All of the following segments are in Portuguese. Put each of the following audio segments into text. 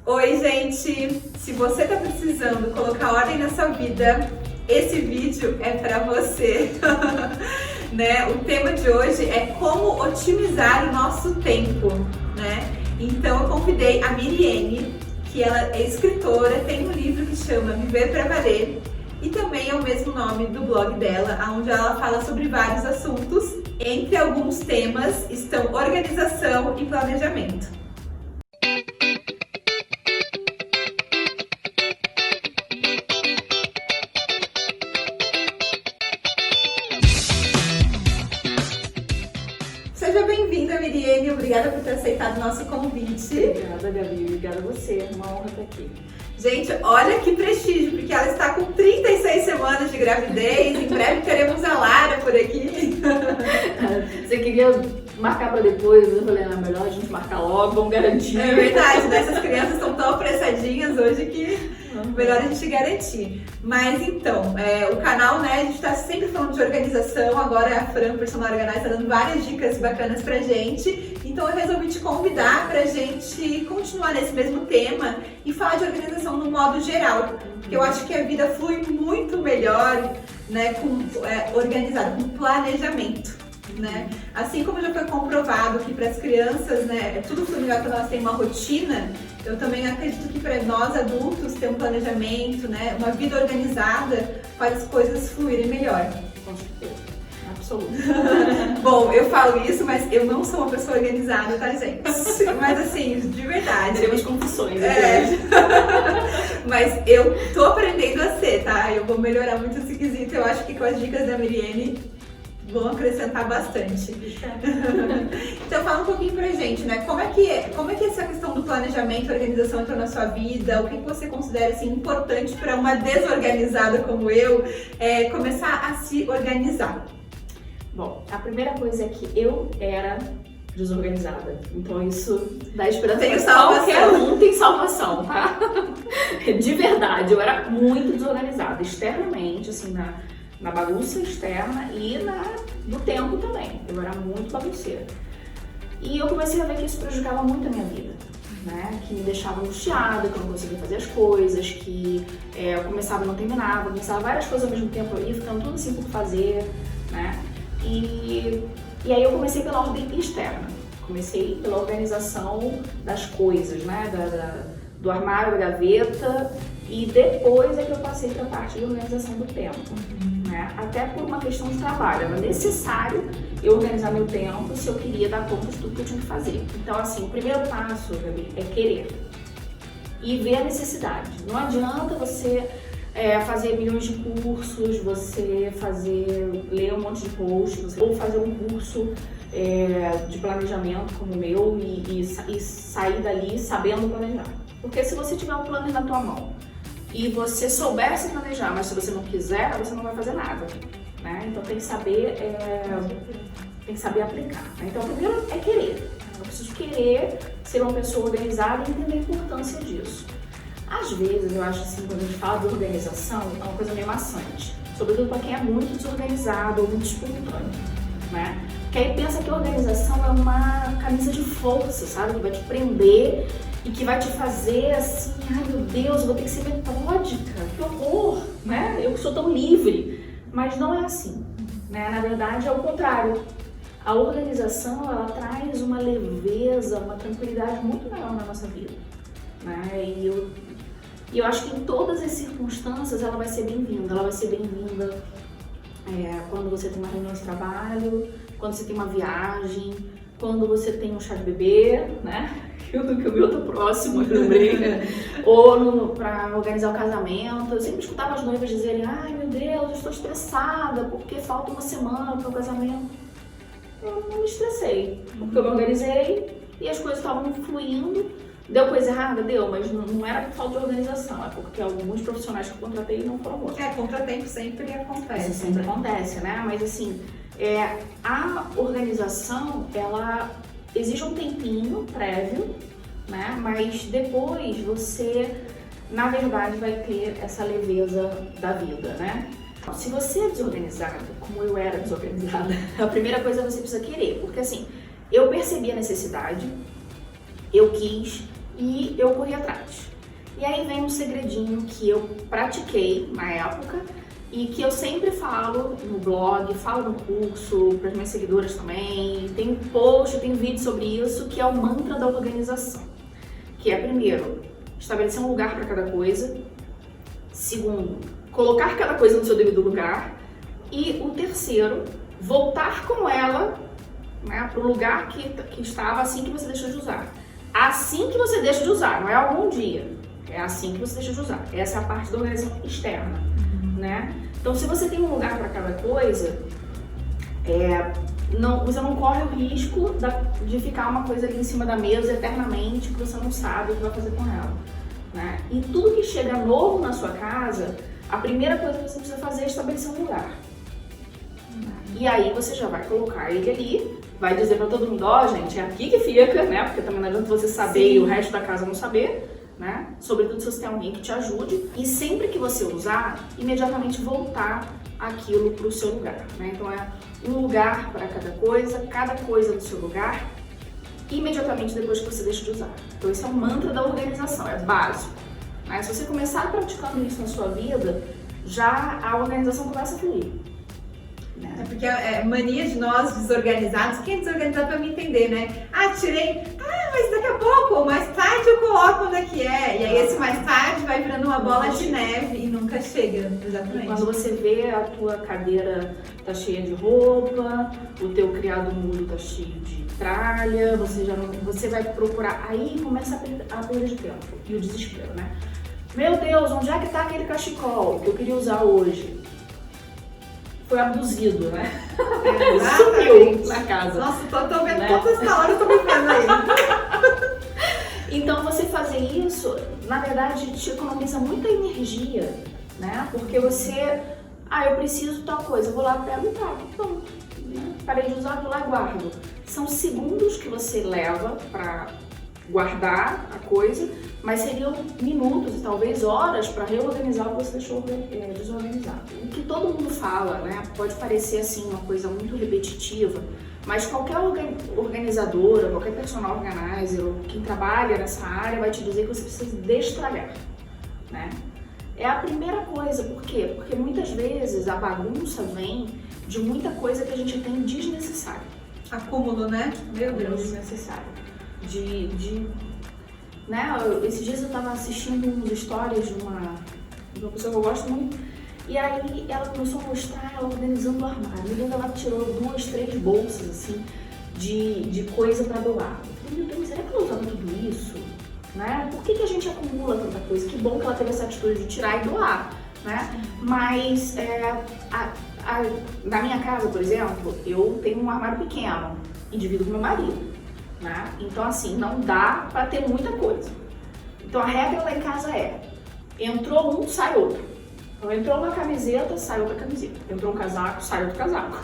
Oi, gente! Se você tá precisando colocar ordem na sua vida, esse vídeo é para você. Né? O tema de hoje é como otimizar o nosso tempo, né? Então eu convidei a Miriene, que ela é escritora, tem um livro que chama Viver para Valer e também é o mesmo nome do blog dela, onde ela fala sobre vários assuntos. Entre alguns temas estão organização e planejamento. Seja bem-vinda, Miriene. Obrigada por ter aceitado o nosso convite. Obrigada, Gabi. Obrigada a você. É uma honra estar aqui. Gente, olha que prestígio, porque ela está com 36 semanas de gravidez. Em breve teremos a Lara por aqui. Você queria marcar para depois, eu falei, é melhor a gente marcar logo, vamos garantir. É verdade, né? Essas crianças estão tão apressadinhas hoje que melhor a gente garantir. Mas então, o canal, né, a gente tá sempre falando de organização, agora a Fran, Personal Organizer, tá dando várias dicas bacanas pra gente. Então eu resolvi te convidar pra gente continuar nesse mesmo tema e falar de organização no modo geral. Porque eu acho que a vida flui muito melhor, né, organizado, com planejamento. Né? Assim como já foi comprovado que para as crianças, né, é tudo flui melhor quando elas têm uma rotina, eu também acredito que para nós adultos ter um planejamento, né, uma vida organizada faz as coisas fluírem melhor. Com certeza, absoluto. Bom, eu falo isso, mas eu não sou uma pessoa organizada, tá, gente? Mas assim, de verdade. Teremos confissões. Mas eu tô aprendendo a ser, tá? Eu vou melhorar muito esse quesito. Eu acho que com as dicas da Miriene vão acrescentar bastante. Então fala um pouquinho pra gente, né? Como é que essa questão do planejamento e organização entrou na sua vida? O que você considera assim, importante para uma desorganizada como eu começar a se organizar? Bom, a primeira coisa é que eu era desorganizada. Então isso dá esperança para qualquer um, tem salvação, tá? De verdade, eu era muito desorganizada, externamente, assim, na bagunça externa e no tempo também. Eu era muito bagunceira. E eu comecei a ver que isso prejudicava muito a minha vida, né? Que me deixava angustiada, que eu não conseguia fazer as coisas, que eu começava e não terminava, começava várias coisas ao mesmo tempo, eu ia ficando tudo assim por fazer, né? E aí eu comecei pela ordem externa. Comecei pela organização das coisas, né? Do armário, da gaveta, e depois é que eu passei para a parte de organização do tempo. Até por uma questão de trabalho, era necessário eu organizar meu tempo se eu queria dar conta de tudo que eu tinha que fazer. Então, assim, o primeiro passo, Gabi, é querer e ver a necessidade. Não adianta você fazer milhões de cursos, você ler um monte de posts, ou fazer um curso de planejamento como o meu e sair dali sabendo planejar. Porque se você tiver um plano na tua mão, e você souber se planejar, mas se você não quiser, você não vai fazer nada, né? Então tem que saber aplicar, né? Então primeiro é querer. Eu preciso querer ser uma pessoa organizada e entender a importância disso. Às vezes eu acho assim, quando a gente fala de organização, é uma coisa meio maçante, sobretudo para quem é muito desorganizado ou muito espontâneo, né? Porque aí pensa que a organização é uma camisa de força, sabe? Que vai te prender e que vai te fazer assim, ai meu Deus, eu vou ter que ser metódica, que horror, né? Eu sou tão livre. Mas não é assim, né? Na verdade é o contrário. A organização, ela traz uma leveza, uma tranquilidade muito maior na nossa vida, né? E eu acho que em todas as circunstâncias ela vai ser bem-vinda. Ela vai ser bem-vinda quando você tem uma reunião de trabalho, quando você tem uma viagem, quando você tem um chá de bebê, né? Que o meu tá próximo, eu lembrei, né? Ou para organizar o casamento. Eu sempre escutava as noivas dizerem, ai meu Deus, eu estou estressada porque falta uma semana para o casamento. Eu não me estressei, porque eu me organizei e as coisas estavam fluindo. Deu coisa errada? Deu, mas não era por falta de organização, é porque alguns profissionais que eu contratei não foram bons. Contratempo sempre acontece. Isso sempre acontece, né? Mas assim, a organização, ela exige um tempinho prévio, né? Mas depois você, na verdade, vai ter essa leveza da vida, né? Se você é desorganizado, como eu era desorganizada, a primeira coisa você precisa querer, porque assim, eu percebi a necessidade, eu quis, e eu corri atrás. E aí vem um segredinho que eu pratiquei na época e que eu sempre falo no blog, falo no curso, para as minhas seguidoras também, tem post, tem vídeo sobre isso, que é o mantra da organização. Que é, primeiro, estabelecer um lugar para cada coisa. Segundo, colocar cada coisa no seu devido lugar. E o terceiro, voltar com ela, né, para o lugar que estava assim que você deixou de usar. Assim que você deixa de usar, não é algum dia. É assim que você deixa de usar. Essa é a parte da organização externa, né? Então, se você tem um lugar para cada coisa, você não corre o risco de ficar uma coisa ali em cima da mesa eternamente que você não sabe o que vai fazer com ela, né? E tudo que chega novo na sua casa, a primeira coisa que você precisa fazer é estabelecer um lugar. E aí você já vai colocar ele ali, vai dizer para todo mundo, ó, gente, é aqui que fica, né? Porque também não adianta você saber e o resto da casa não saber, né? Sobretudo se você tem alguém que te ajude. E sempre que você usar, imediatamente voltar aquilo para o seu lugar, né? Então é um lugar para cada coisa no seu lugar, imediatamente depois que você deixa de usar. Então esse é o mantra da organização, é básico, né? Se você começar praticando isso na sua vida, já a organização começa a fluir. É porque é mania de nós desorganizados. Quem é desorganizado pra me entender, né? Tirei. Mas daqui a pouco, mais tarde eu coloco onde é que é. E aí esse mais tarde vai virando uma bola de neve e nunca chega. Exatamente. Quando você vê a tua cadeira tá cheia de roupa, o teu criado mudo tá cheio de tralha, você vai procurar. Aí começa a perda de tempo e o desespero, né? Meu Deus, onde é que tá aquele cachecol que eu queria usar hoje? Foi abduzido, né? Sumiu na casa. Nossa, tô vendo, né? Todas as horas eu tô me vendo aí. Então você fazer isso, na verdade, te economiza muita energia, né? Porque você, eu preciso de tal coisa, eu vou lá, pego e trago, pronto. Né? Parei de usar, vou lá e guardo. São segundos que você leva para guardar a coisa, mas seriam minutos e talvez horas para reorganizar o que você deixou desorganizado. O que todo mundo fala, né, pode parecer assim uma coisa muito repetitiva, mas qualquer organizadora, qualquer personal organizer ou quem trabalha nessa área vai te dizer que você precisa destragar, né? É a primeira coisa, por quê? Porque muitas vezes a bagunça vem de muita coisa que a gente tem desnecessária. Acúmulo, né? Meu Deus. Desnecessário. Né? Esses dias eu tava assistindo uns stories de uma pessoa que eu gosto muito, e aí ela começou a mostrar ela organizando o armário. E ela tirou 2, 3 bolsas assim de coisa para doar. Eu falei, meu Deus, será que ela usava tudo isso? Né? Por que a gente acumula tanta coisa? Que bom que ela teve essa atitude de tirar e doar, né? Mas na minha casa, por exemplo, eu tenho um armário pequeno e divido com meu marido. Né? Então assim, não dá para ter muita coisa. Então a regra lá em casa entrou um, sai outro. Então entrou uma camiseta, sai outra camiseta. Entrou um casaco, sai outro casaco.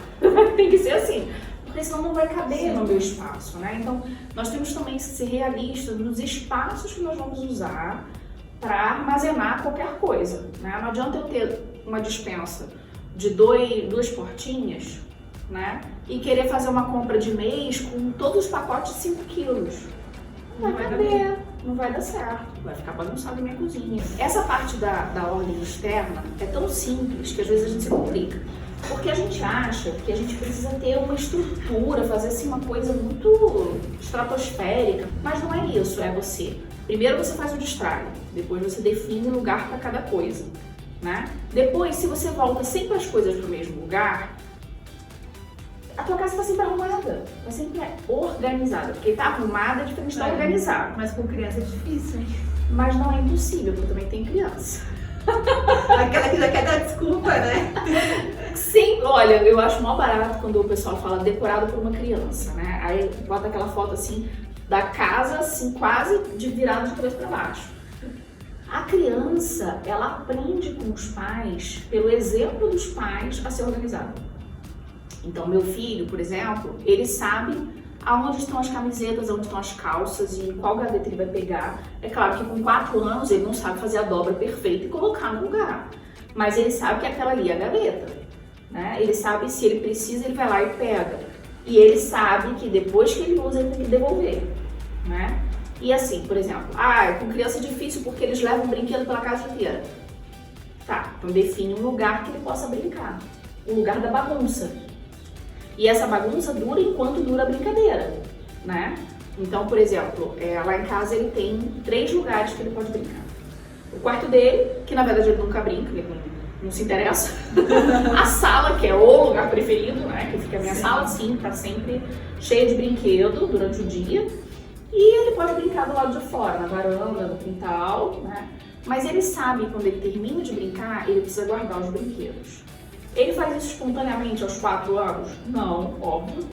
Tem que ser assim, porque senão não vai caber no meu espaço, né? Então nós temos também que ser realistas nos espaços que nós vamos usar para armazenar qualquer coisa, né? Não adianta eu ter uma despensa de 2 portinhas, né? E querer fazer uma compra de mês com todos os pacotes de 5 quilos. Não vai caber, não vai dar certo, vai ficar bagunçado a minha cozinha. Essa parte da ordem externa é tão simples que às vezes a gente se complica. Porque a gente acha que a gente precisa ter uma estrutura, fazer assim uma coisa muito estratosférica. Mas não é isso, é você. Primeiro você faz o destrai, depois você define o lugar para cada coisa, né? Depois, se você volta sempre as coisas para o mesmo lugar, a tua casa está sempre arrumada, está sempre organizada. Porque está arrumada é diferente de estar organizada. Mas com criança é difícil, hein? Mas não é impossível, porque também tem criança. Aquela que já quer dar desculpa, né? Sim, olha, eu acho mó barato quando o pessoal fala decorado por uma criança, né? Aí bota aquela foto assim da casa, assim, quase de virada de cabeça para baixo. A criança, ela aprende com os pais, pelo exemplo dos pais, a ser organizado. Então, meu filho, por exemplo, ele sabe aonde estão as camisetas, onde estão as calças e em qual gaveta ele vai pegar. É claro que com 4 anos ele não sabe fazer a dobra perfeita e colocar no lugar, mas ele sabe que aquela ali é a gaveta, né? Ele sabe, se ele precisa, ele vai lá e pega. E ele sabe que depois que ele usa, ele tem que devolver, né? E assim, por exemplo, com criança é difícil porque eles levam o brinquedo pela casa inteira. Tá, então define um lugar que ele possa brincar. O lugar da bagunça. E essa bagunça dura enquanto dura a brincadeira, né? Então, por exemplo, lá em casa ele tem 3 lugares que ele pode brincar. O quarto dele, que na verdade ele nunca brinca, ele não se interessa. A sala, que é o lugar preferido, né? Que fica a minha sala, sim, tá sempre cheia de brinquedo durante o dia. E ele pode brincar do lado de fora, na varanda, no quintal, né? Mas ele sabe que quando ele termina de brincar, ele precisa guardar os brinquedos. Ele faz isso espontaneamente aos 4 anos? Não, óbvio.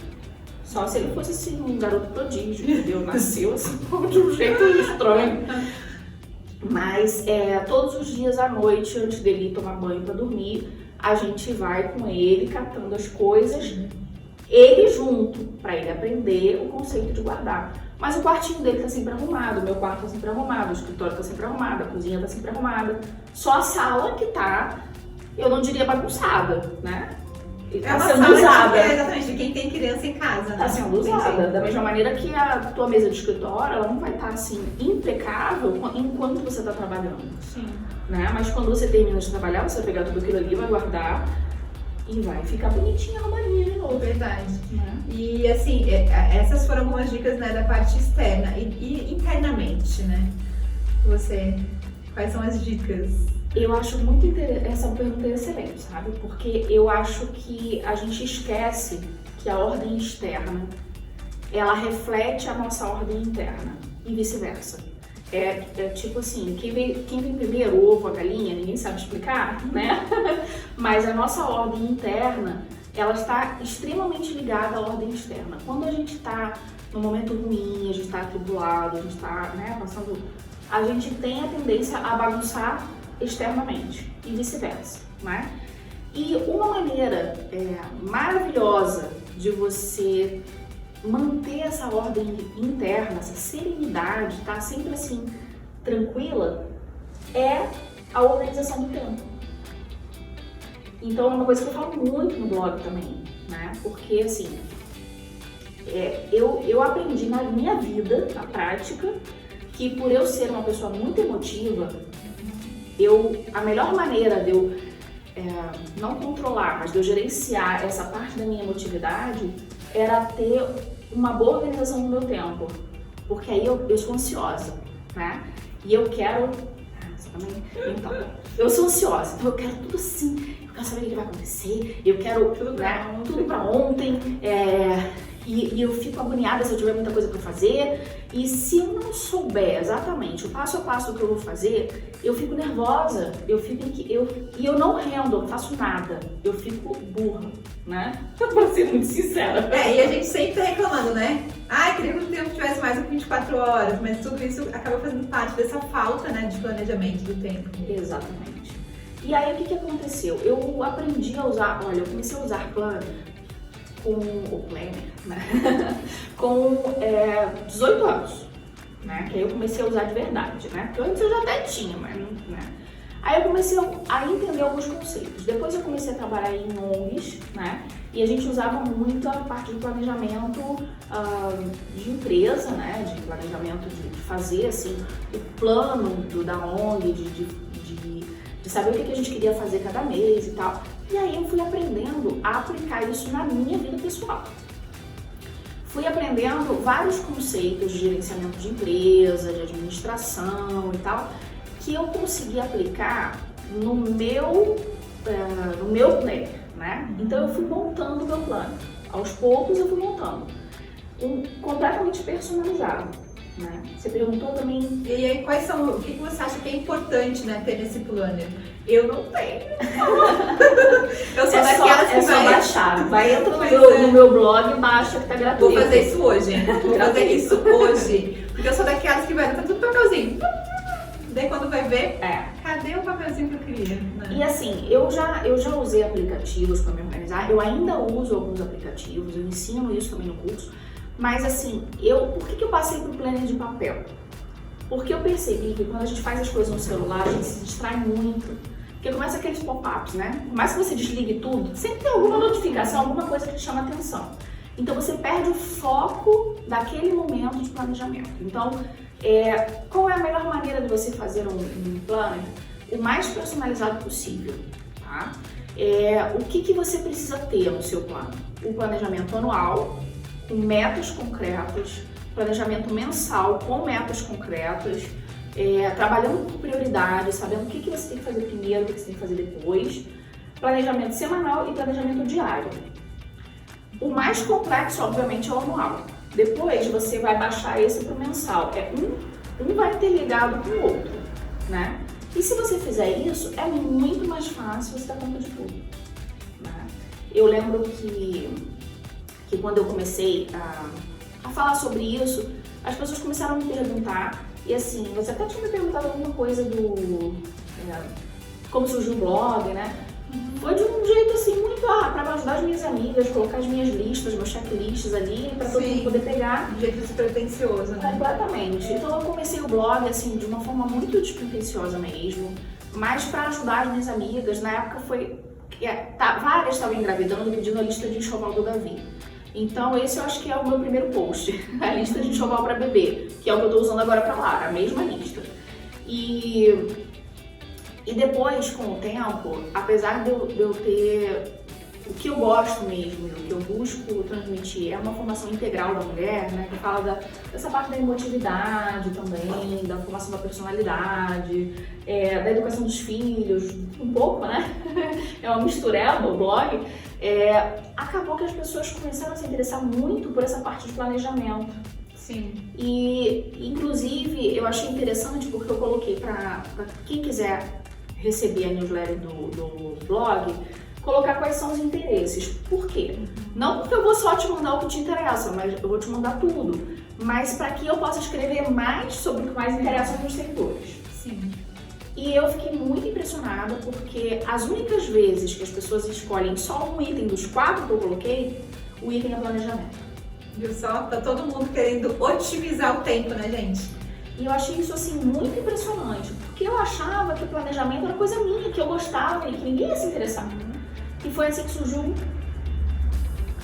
Só se ele fosse assim, um garoto prodígio, entendeu? Nasceu assim, de um jeito estranho. Mas todos os dias à noite, antes dele ir tomar banho para dormir, a gente vai com ele catando as coisas, ele junto, para ele aprender o conceito de guardar. Mas o quartinho dele tá sempre arrumado, o meu quarto tá sempre arrumado, o escritório tá sempre arrumado, a cozinha tá sempre arrumada. Só a sala que tá, eu não diria bagunçada, né? Tá sendo usada. Exatamente, de quem tem criança em casa, né? Tá sendo usada. Da mesma maneira que a tua mesa de escritório, ela não vai estar assim impecável enquanto você tá trabalhando. Sim. Né? Mas quando você termina de trabalhar, você vai pegar tudo aquilo ali, vai guardar e vai ficar bonitinha, arrumadinha de novo. Verdade. Né? E assim, essas foram algumas dicas, né, da parte externa. E internamente, né? Quais são as dicas? Eu acho muito interessante, essa pergunta é excelente, sabe? Porque eu acho que a gente esquece que a ordem externa, ela reflete a nossa ordem interna e vice-versa. É tipo assim, quem vem primeiro, o ovo, a galinha, ninguém sabe explicar, né? Mas a nossa ordem interna, ela está extremamente ligada à ordem externa. Quando a gente está num momento ruim, a gente está atribulado, a gente está, né, passando... A gente tem a tendência a bagunçar externamente e vice-versa, né? E uma maneira maravilhosa de você manter essa ordem interna, essa serenidade, tá sempre assim, tranquila, é a organização do tempo. Então é uma coisa que eu falo muito no blog também, né? Porque assim, eu aprendi na minha vida, na prática, que por eu ser uma pessoa muito emotiva, a melhor maneira de eu não controlar, mas de eu gerenciar essa parte da minha emotividade era ter uma boa organização do meu tempo, porque aí eu sou ansiosa, né? E eu quero... Você também? Então, eu sou ansiosa, então eu quero tudo assim, eu quero saber o que vai acontecer, eu quero tudo pra ontem, e eu fico agoniada se eu tiver muita coisa pra fazer, e se eu não souber exatamente o passo a passo do que eu vou fazer, eu fico nervosa, e eu não rendo, eu não faço nada, eu fico burra, né? Pra ser muito sincera. E a gente sempre tá reclamando, né? Queria que o tempo tivesse mais do que 24 horas, mas tudo isso acaba fazendo parte dessa falta, né, de planejamento do tempo. Exatamente. E aí o que aconteceu? Eu aprendi a usar, eu comecei a usar planner com o planner, né? Com 18 anos, né? Que aí eu comecei a usar de verdade, né? Porque antes eu já até tinha, mas não, né? Aí eu comecei a entender alguns conceitos. Depois eu comecei a trabalhar em ONGs, né? E a gente usava muito a parte de planejamento de empresa, né? De planejamento de fazer, assim, o plano da ONG, de saber o que a gente queria fazer cada mês e tal. E aí eu fui aprendendo a aplicar isso na minha vida pessoal. Fui aprendendo vários conceitos de gerenciamento de empresa, de administração e tal, que eu consegui aplicar no meu planner, né? Então eu fui montando o meu plano. Aos poucos eu fui montando. Completamente personalizado, né? Você perguntou também... E aí, o que você acha que é importante, né, ter nesse planner? Eu não tenho. Eu sou daquelas que vai baixar. Vai entrar no meu blog e baixa que tá gratuito. Vou fazer isso hoje. Vou fazer isso hoje. Porque eu sou daquelas que vai entrar tudo papelzinho. Daí quando vai ver, cadê o papelzinho que eu queria? Né? E assim, eu já usei aplicativos para me organizar. Eu ainda uso alguns aplicativos. Eu ensino isso também no curso. Mas assim, por que eu passei pro planner de papel? Porque eu percebi que quando a gente faz as coisas no celular, a gente se distrai muito. Porque começa aqueles pop-ups, né? Por mais que você desligue tudo, sempre tem alguma notificação, alguma coisa que te chama atenção. Então você perde o foco daquele momento de planejamento. Então, Qual é a melhor maneira de você fazer um planner? O mais personalizado possível, tá? O que você precisa ter no seu plano? O planejamento anual, com metas concretas, planejamento mensal com metas concretas, trabalhando por prioridades, sabendo o que você tem que fazer primeiro, o que você tem que fazer depois, planejamento semanal e planejamento diário. O mais complexo, obviamente, é o anual. Depois você vai baixar esse para o mensal. Um vai ter ligado com o outro, né? E se você fizer isso, é muito mais fácil você dar conta de tudo, né? Eu lembro que quando eu comecei a falar sobre isso, as pessoas começaram a me perguntar, e assim, você até tinha me perguntado alguma coisa como surgiu o blog, né? Foi de um jeito assim, muito para ajudar as minhas amigas, colocar as minhas listas, meus checklists ali, para todo mundo poder pegar. De um jeito despretensioso, né? Completamente. Então eu comecei o blog assim, de uma forma muito despretensiosa mesmo, mas para ajudar as minhas amigas. Na época várias estavam engravidando e pedindo a lista de enxoval do Davi. Então esse eu acho que é o meu primeiro post, a lista de enxoval para bebê, que é o que eu estou usando agora para Lara, a mesma lista. E depois, com o tempo, apesar de eu ter o que eu gosto mesmo, o que eu busco transmitir, é uma formação integral da mulher, né? Que fala dessa parte da emotividade também, da formação da personalidade, da educação dos filhos, um pouco, né? É uma mistureba o blog. Acabou que as pessoas começaram a se interessar muito por essa parte de planejamento. Sim. E, inclusive, eu achei interessante porque eu coloquei para quem quiser receber a newsletter do blog, colocar quais são os interesses. Por quê? Não porque eu vou só te mandar o que te interessa, mas eu vou te mandar tudo. Mas para que eu possa escrever mais sobre o que mais interessa aos meus seguidores. Sim. E eu fiquei muito impressionada porque as únicas vezes que as pessoas escolhem só um item dos 4 que eu coloquei, o item é planejamento. Viu só? Tá todo mundo querendo otimizar o tempo, né, gente? E eu achei isso assim muito impressionante, porque eu achava que o planejamento era coisa minha, que eu gostava e que ninguém ia se interessar. E foi assim que surgiu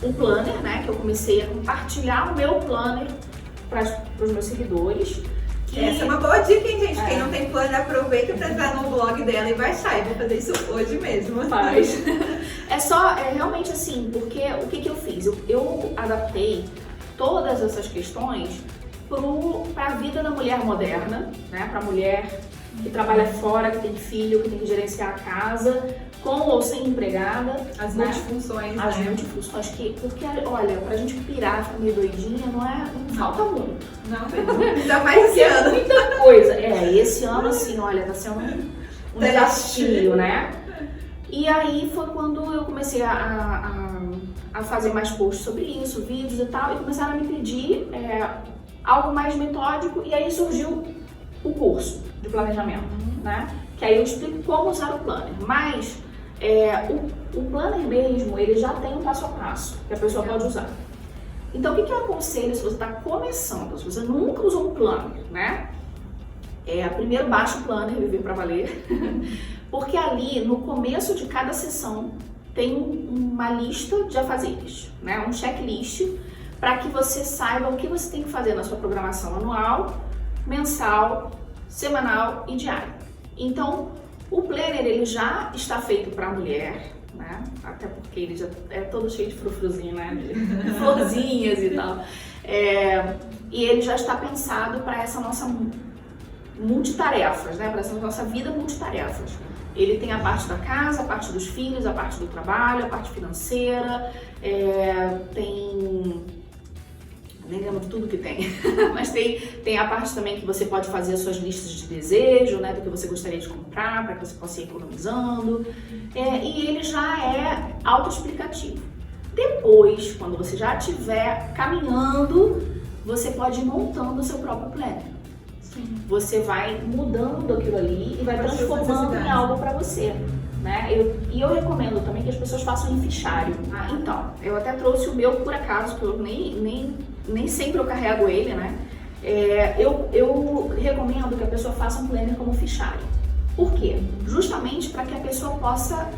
o planner, né? Que eu comecei a compartilhar o meu planner para os meus seguidores. Essa é uma boa dica, hein, gente? Quem não tem planner, aproveita para entrar no blog dela e baixar. Eu vou fazer isso hoje mesmo. Faz. É realmente assim, porque o que eu fiz? Eu adaptei todas essas questões para a vida da mulher moderna, né? Para a mulher que trabalha fora, que tem filho, que tem que gerenciar a casa, com ou sem empregada. As multifunções. As multifunções, porque olha, pra gente pirar, ficar meio doidinha, não falta muito. Não, ainda mais esse ano. Muita coisa. Esse ano assim, olha, tá sendo um desafio, né? E aí foi quando eu comecei a fazer mais posts sobre isso, vídeos e tal, e começaram a me pedir algo mais metódico, e aí surgiu o curso de planejamento, né? Que aí eu explico como usar o planner, mas o planner mesmo, ele já tem um passo a passo que a pessoa pode usar. Então, o que eu aconselho se você está começando, se você nunca usou um planner, né? Primeiro baixa o planner, Viver para Valer, porque ali, no começo de cada sessão, tem uma lista de afazeres, né? Um checklist, para que você saiba o que você tem que fazer na sua programação anual, mensal, semanal e diário. Então, o planner ele já está feito para a mulher, né? Até porque ele já é todo cheio de frufruzinho, né? De florzinhas e tal. E ele já está pensado para essa nossa multitarefas, né? Para essa nossa vida multitarefas. Ele tem a parte da casa, a parte dos filhos, a parte do trabalho, a parte financeira, nem lembro de tudo que tem, mas tem a parte também que você pode fazer as suas listas de desejo, né, do que você gostaria de comprar, para que você possa ir economizando, e ele já é autoexplicativo. Depois, quando você já estiver caminhando, você pode ir montando o seu próprio planner. Sim. Você vai mudando aquilo ali e vai transformando em algo para você. Né? E eu recomendo também que as pessoas façam em fichário. Então, eu até trouxe o meu por acaso, que eu nem sempre eu carrego ele, né? Eu recomendo que a pessoa faça um planner como fichário. Por quê? Justamente para que a pessoa possa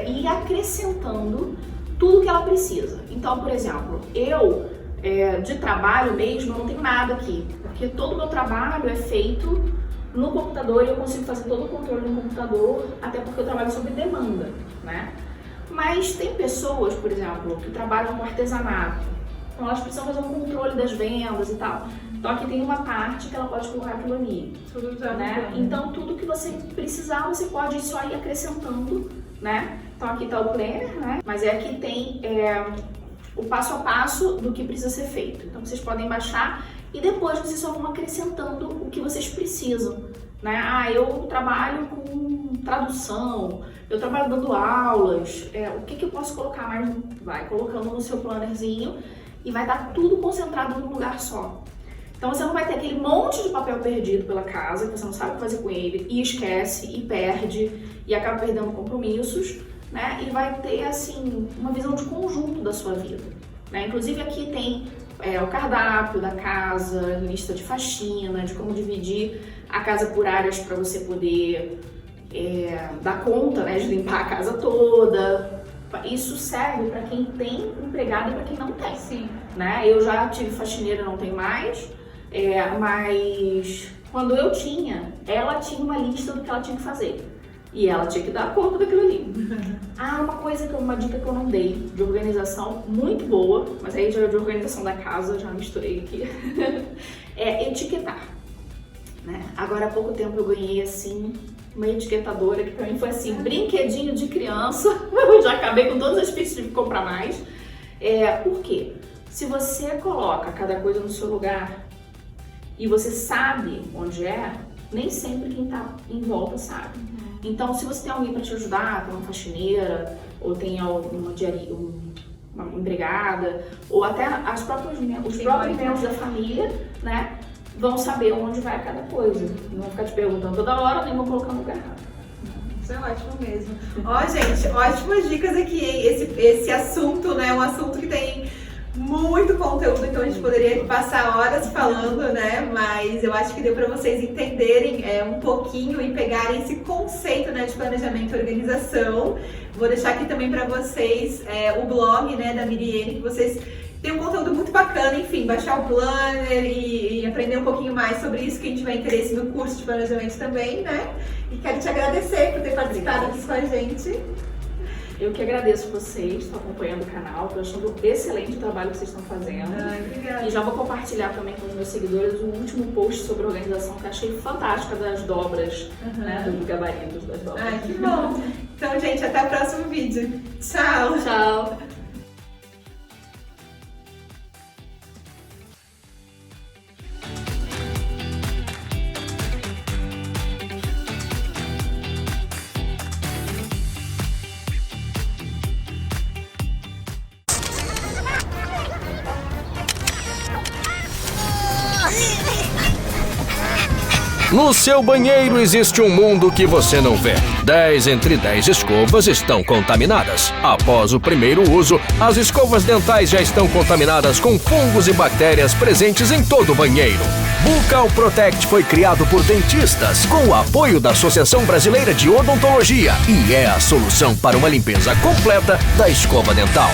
ir acrescentando tudo que ela precisa. Então, por exemplo, eu de trabalho mesmo, eu não tenho nada aqui, porque Porque todo o meu trabalho é feito no computador e eu consigo fazer todo o controle no computador, até porque eu trabalho sob demanda, né? Mas tem pessoas, por exemplo, que trabalham com artesanato, então elas precisam fazer um controle das vendas e tal. Então aqui tem uma parte que ela pode colocar aquilo ali, né? Então tudo que você precisar, você pode só ir acrescentando, né? Então aqui está o planner, né? Mas aqui tem o passo a passo do que precisa ser feito. Então vocês podem baixar e depois vocês só vão acrescentando o que vocês precisam, né? Ah, eu trabalho com tradução, eu trabalho dando aulas, o que eu posso colocar mais? Vai colocando no seu plannerzinho e vai dar tudo concentrado num lugar só. Então você não vai ter aquele monte de papel perdido pela casa, que você não sabe o que fazer com ele, e esquece, e perde, e acaba perdendo compromissos, né? E vai ter, assim, uma visão de conjunto da sua vida, né? Inclusive aqui tem o cardápio da casa, lista de faxina, de como dividir a casa por áreas para você poder dar conta, né, de limpar a casa toda. Isso serve para quem tem empregado e para quem não tem. Sim. Né? Eu já tive faxineira, não tem mais, mas quando eu tinha, ela tinha uma lista do que ela tinha que fazer. E ela tinha que dar conta daquilo ali. Uma dica que eu não dei de organização muito boa, mas aí já é de organização da casa, já misturei aqui, é etiquetar. Né? Agora há pouco tempo eu ganhei assim uma etiquetadora que pra mim foi assim, brinquedinho de criança. Eu já acabei com todas as pistas, tive que comprar mais. Por quê? Se você coloca cada coisa no seu lugar e você sabe onde nem sempre quem tá em volta sabe. Então, se você tem alguém para te ajudar, tem uma faxineira, ou tem uma empregada, ou até os próprios membros da família, né, vão saber onde vai cada coisa. Não vão ficar te perguntando toda hora, nem vão colocar no lugar errado. Isso é ótimo mesmo. Ó, gente, ótimas dicas aqui, hein? Esse assunto, né, um assunto que tem muito conteúdo, então a gente poderia passar horas falando, né? Mas eu acho que deu para vocês entenderem um pouquinho e pegarem esse conceito, né, de planejamento e organização. Vou deixar aqui também para vocês o blog, né, da Miriene, que vocês têm um conteúdo muito bacana, enfim, baixar o planner e aprender um pouquinho mais sobre isso, quem tiver interesse no curso de planejamento também, né? E quero te agradecer por ter participado aqui com a gente. Eu que agradeço vocês, estou acompanhando o canal, estou achando excelente o trabalho que vocês estão fazendo. Ai, obrigada. E já vou compartilhar também com os meus seguidores o último post sobre organização que eu achei fantástica das dobras, né, dos gabaritos das dobras. Ai, que bom! Então, gente, até o próximo vídeo. Tchau! Tchau! No seu banheiro existe um mundo que você não vê. 10 entre 10 escovas estão contaminadas. Após o primeiro uso, as escovas dentais já estão contaminadas com fungos e bactérias presentes em todo o banheiro. Bucal Protect foi criado por dentistas com o apoio da Associação Brasileira de Odontologia e é a solução para uma limpeza completa da escova dental.